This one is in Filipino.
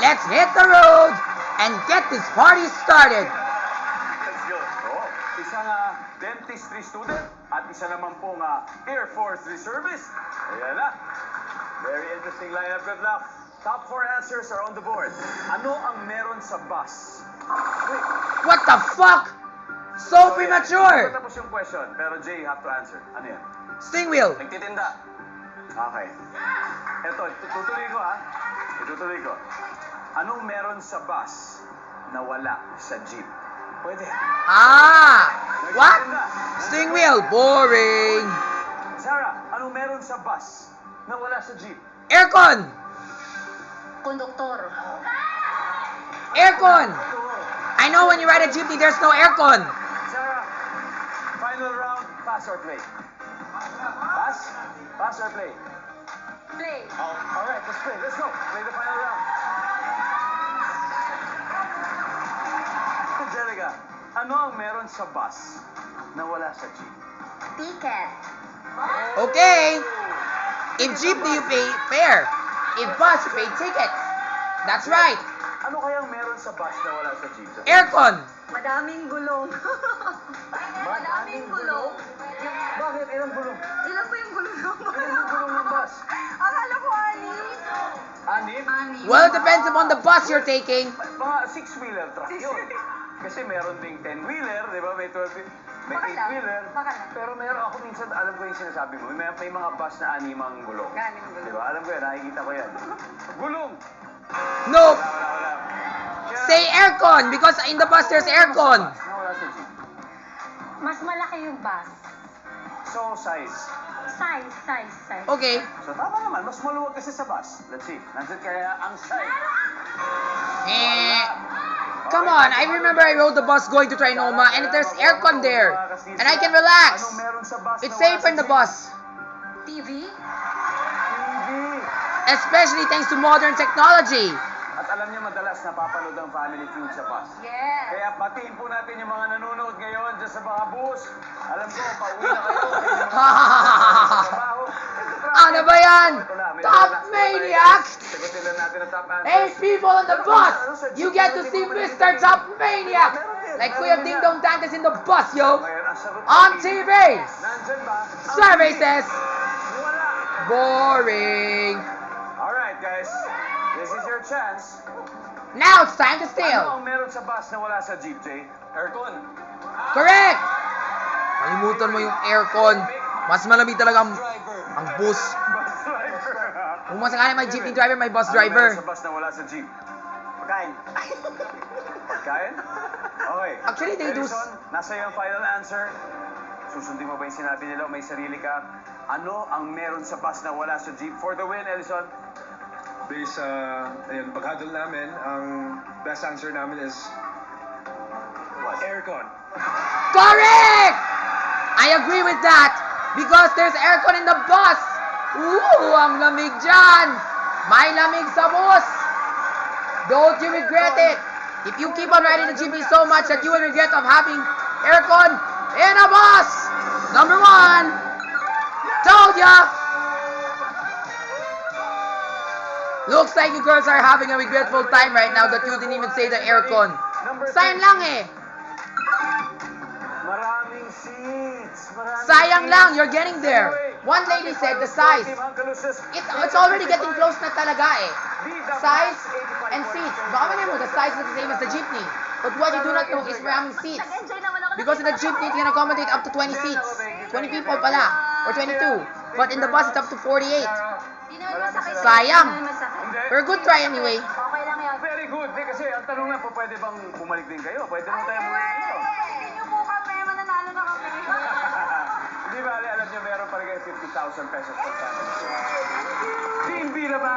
let's hit the road and get this party started. Let's go. Oh, isang dentistry student at isa naman pong Air Force Reservist. Ayan na. Very interesting lineup. Good luck. Top 4 answers are on the board. Ano ang meron sa bus? Wait. What the fuck? So premature. Tapos yung question, pero Jay, you have to answer. Ano yan? Sting wheel. Nagtitinda. Okay. Eto, tutuloy ko Itutuloy ko. Anong meron sa bus na wala sa jeep? Pwede. What? Sting wheel. Boring. Sarah, anong meron sa bus na wala sa jeep? Aircon. Konduktor. Aircon. I know when you ride a jeepney, there's no aircon. Sarah, final round, pass or play? Pass? Pass or play? Play. All right, let's play. Let's go. Play the final round. Angelica, ano ang meron sa bus na wala sa jeep? Ticket. Okay. In jeepney, you pay fare. In bus, you pay tickets. That's right. Ano kayang meron sa bus na wala sa jeep? Aircon. Madaming gulong. Madaming gulong. Bakit? Ilang gulong? Ilan po yung gulong ng bus? Ilang gulong ng bus? Akala ko anim. Anim? Anim. Well, it depends upon the bus you're taking. Mga 6-wheeler truck yun. Kasi meron ding 10-wheeler, di ba? May 12, may Baka lang. 8-wheeler. Baka lang. Pero meron ako minsan, alam ko yung sinasabi mo, may mga bus na animang gulong. Galing gulong. Di ba? Alam ko yan, nakikita ko yan. Gulong! Nope. Wala. Say aircon because in the bus there's aircon. Wala sa jeep. Mas malaki yung bus. So, size. Size. Okay. So, tama naman. Mas maluwag kasi sa bus. Let's see. Nandiyan kaya ang size. Come on, I remember I rode the bus going to Trinoma and there's aircon there. And I can relax. Anong meron sa bus It's na wala safer in sa the jeep? bus. TV. TV. Especially thanks to modern technology. At alam niyo, madalas napapanood ang Family Feud sa bus. Yes. Kaya batiin po natin yung mga nanonood ngayon dyan sa mga bus. Alam ko, pauwi na kayo. Kayo yung mga trabaho. Ano ba yan? Ito na, may Top relax na maniac! tayo. Sagutin lang natin ang top answer. Hey people on the bus, you get to see Mr. Top Maniac. Like Kuya Ding Dong Dantes in the bus, yo. Ngayon, ang sagot On natin, TV. nandyan ba? Ang Survey TV? says, Wala. boring. Alright guys, this is your chance. Now it's time to Ano steal. ang meron sa bus na wala sa jeep, Jay? Aircon. Correct! Kalimutan mo yung aircon. Mas malamig talaga ang bus. Bus driver. Kung masakali may jeepney driver, may bus Ano meron driver. sa bus na wala sa jeep? Pagkain. Pagkain? Okay. Actually, they do. Edison, nasa iyo ang final answer. Susundin mo ba yung sinabi nila o may sarili ka? Ano ang meron sa bus na wala sa jeep? For the win, Edison. Based sa pag-huddle namin, ang best answer namin is aircon. Correct! I agree with that. Because there's aircon in the bus. Ooh, ang lamig dyan. May lamig sa bus. Don't you regret it. If you keep on riding the jeepney so much that you will regret of having aircon in a bus. Number 1. Told ya. Looks like you girls are having a regretful time right now that you didn't even say the aircon. Sayang lang eh. Maraming seats. Sayang lang, you're getting there. One lady said the size. It's already getting close na talaga eh. Size and seats. Baka mali mo, the size is the same as the jeepney. But what you do not know is maraming seats. Nag-enjoy naman ako. Because in the jeepney, it can accommodate up to 20 seats. 20 people pala. Or 22. But in the bus, it's up to 48. Di naman masakit. Sayang. Di naman masakit. But a good try anyway. Okay lang yan. Very good. Kasi ang tanong nga po, pwede bang bumalik din kayo? Pwede mo tayo bumalik kayo. Hindi niyo po kami. Mananalo na kami. Hindi ba, alam niyo, meron pa rin kayo 50,000 pesos per family. Team Vila ba?